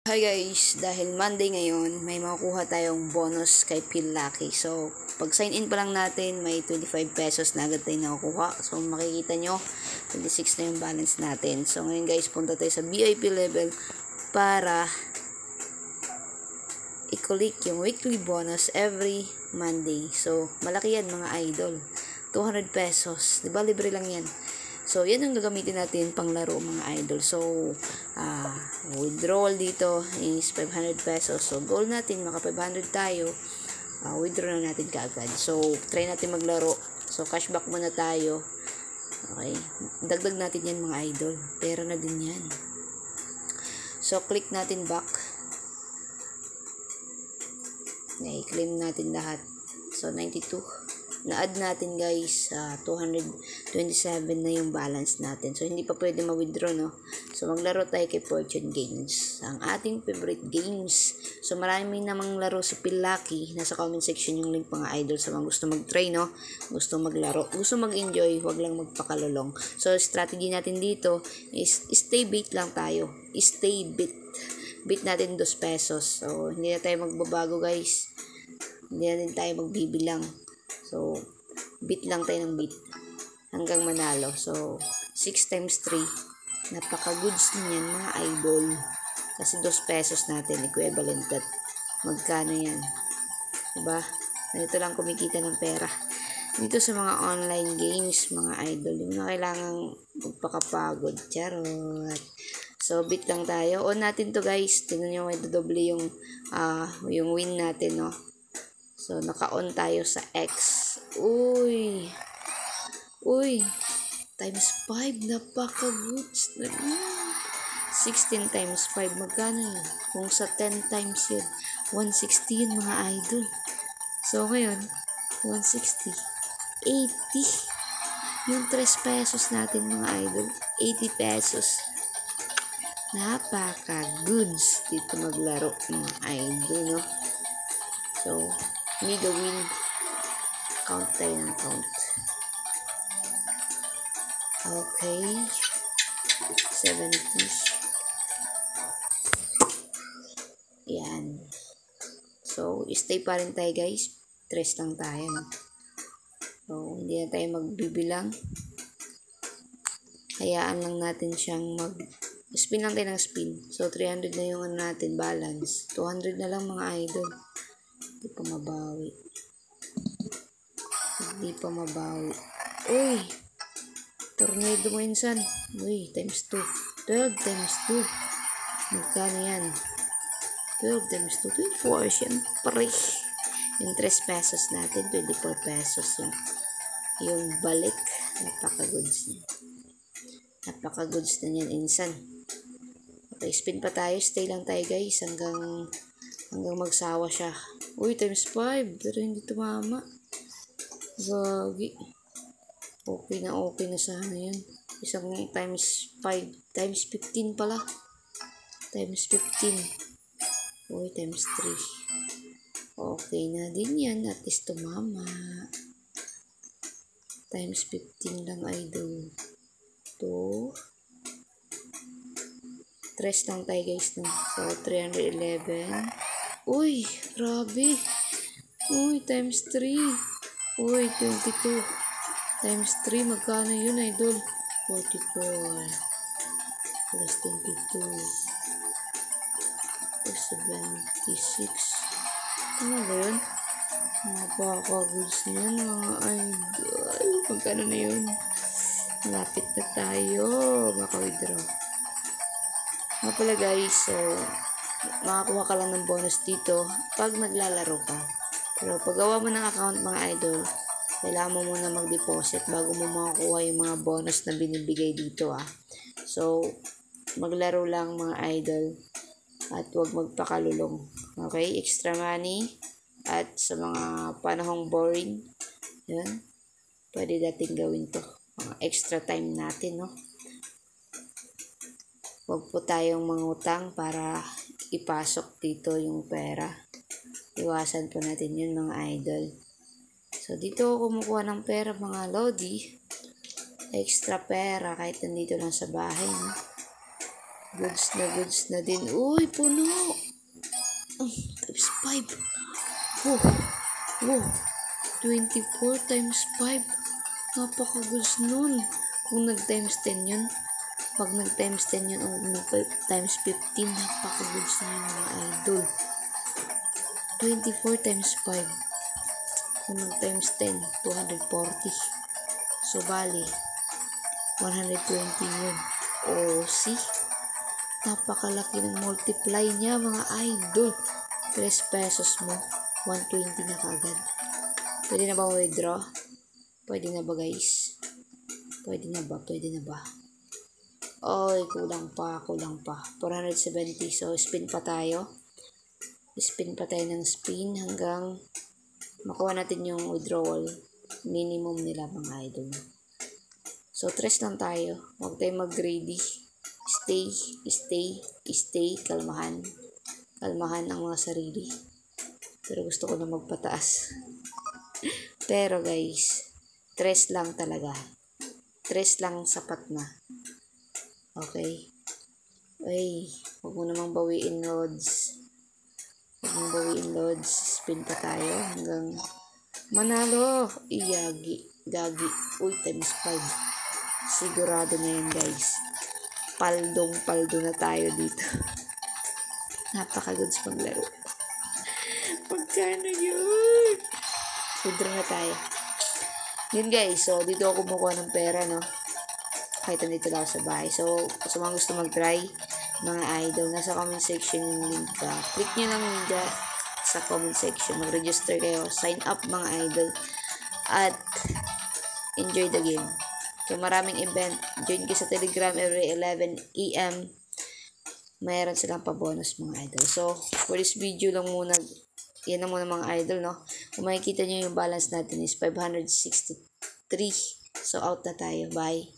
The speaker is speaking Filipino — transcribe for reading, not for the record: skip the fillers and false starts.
Hi guys, dahil Monday ngayon, may makukuha tayong bonus kay Feel Lucky. So, pag sign in pa lang natin, may 25 pesos na agad tayo nakukuha. So, makikita nyo, 26 na yung balance natin. So, ngayon guys, punta tayo sa VIP level para i-click yung weekly bonus every Monday. So, malaki yan mga idol. 200 pesos. Diba, libre lang yan. So, yan ang gagamitin natin pang laro mga idol. So, withdrawal dito is 500 pesos. So, goal natin, maka 500 tayo. Withdraw na natin kaagad. So, try natin maglaro. So, cashback muna tayo. Okay. Dagdag natin yan mga idol. Pera na din yan. So, click natin back. I-claim natin lahat. So, 92. Na-add natin guys, 227 na yung balance natin. So, hindi pa pwede ma-withdraw, no? So, maglaro tayo kay Fortune Games. Ang ating favorite games. So, marami namang laro sa Feel Lucky. Nasa comment section yung link mga idol sa mga gusto mag-try, no? Gusto maglaro. Gusto mag-enjoy. Huwag lang magpakalulong. So, strategy natin dito is stay bait lang tayo. Stay bait. Bait natin 2 pesos. So, hindi na tayo magbabago guys. Hindi na din tayo magbibilang. So, bit lang tayo ng bit hanggang manalo. So, 6 times 3. Napaka-goods niyan mga idol. Kasi 2 pesos natin. Equivalent that. Magkano yan? Diba? Ganito lang kumikita ng pera. Dito sa mga online games, mga idol, yung na kailangang magpakapagod. Charot. So, bit lang tayo. On natin to guys. Tingnan nyo, may dodoble yung win natin, no? So, naka-on tayo sa X. Uy. Times 5. Napaka-goods. 16 times 5. Magkano yun? Kung sa 10 times yun, 160 yun mga idol. So, ngayon, 160. 80. Yung 3 pesos natin mga idol. 80 pesos. Napaka-goods dito maglaro mga idol, no? So, need a win. Count tayo ng count. Okay. 70. Yan. So, stay pa rin tayo guys. 3 lang tayo. No? So, hindi na tayo magbibilang. Hayaan lang natin siyang spin lang tayo ng spin. So, 300 na yung natin balance. 200 na lang mga idol. Hindi pa mabawi. Uy! Tornado mo insan. Uy, times 2. 12 times 2. Magkano yan? 12 times 2. 24. Siyempre. Yung 3 pesos natin. 24 pesos yun. Yung balik. Napaka-goods niya. Napaka-goods na yan insan. Okay, spin pa tayo. Stay lang tayo guys. Hanggang magsawa siya. Uy, times 5. Pero hindi tumama. Gagi. Okay na sana yan. Isang times 5. Times 15 pala. Times 15. Uy, times 3. Okay na din yan. At least tumama. Times 15 lang idol. 2. 3 lang tayo guys. No? So, 311. Uy, grabe. Uy, times 3. Uy, 22. Times 3, magkano yun, idol? 44. Plus 22. Plus 76. Tama ba yun? Napaka-goods niyan, mga idol. Magkano na yun? Malapit na tayo. Maka-withdraw. Nga pala guys, so, makakuha ka lang ng bonus dito pag naglalaro ka. Pero paggawa mo ng account mga idol, kailangan mo muna mag-deposit bago mo makakuha yung mga bonus na binibigay dito So, maglaro lang mga idol at huwag magpakalulong. Okay? Extra money at sa mga panahong boring, yun, pwede natin gawin to. Mga extra time natin, no? Huwag po tayong mangutang para ipasok dito yung pera. Iwasan po natin yun mga idol. So, dito ako kumukuha ng pera mga lodi. Extra pera kahit nandito lang sa bahay. No? Goods na din. Uy, puno. Times 5. Oh, wow. 24 times 5. Napaka-goods nun. Kung nag-times 10 yun. Pag nag-times 10 yun, o nag-times 15, napaka-goods na yun mga idol. 24 times 5. Kung nag-times 10, 240. So, bali, 120 yun. Oh, see? Napakalaki ng multiply niya mga idol. 3 pesos mo, 120 na kagad. Pwede na ba withdraw? Pwede na ba guys? Pwede na ba? Oy, kulang pa. 470. So, spin pa tayo. Spin ng spin hanggang makuha natin yung withdrawal minimum nila mga idol. So, 3 lang tayo. Huwag tayo mag-greedy. Stay. Kalmahan ang mga sarili. Pero gusto ko na magpataas. Pero guys, 3 lang talaga. 3 lang sapat na. Okay. Ay, huwag mo namang bawiin loads. Spin pa tayo hanggang manalo. Gagi. Uy, times 5. Sigurado na yun guys. Paldo na tayo dito. Napaka-goods paglaro. Pagkano yun? Withdraw na tayo. Yun guys, so dito ako kumukuha ng pera, no? Kahit nandito lang ako sa bahay. So, sa mga gusto mag-try, mga idol, nasa comment section yung link ka. Click nyo lang yung link sa comment section. Mag-register kayo. Sign up mga idol. At enjoy the game. Kaya maraming event. Join kayo sa Telegram every 11 AM. Mayroon silang pa-bonus mga idol. So, for this video lang muna, yan na muna mga idol, no? Kung makikita nyo yung balance natin is 563. So, out na tayo. Bye.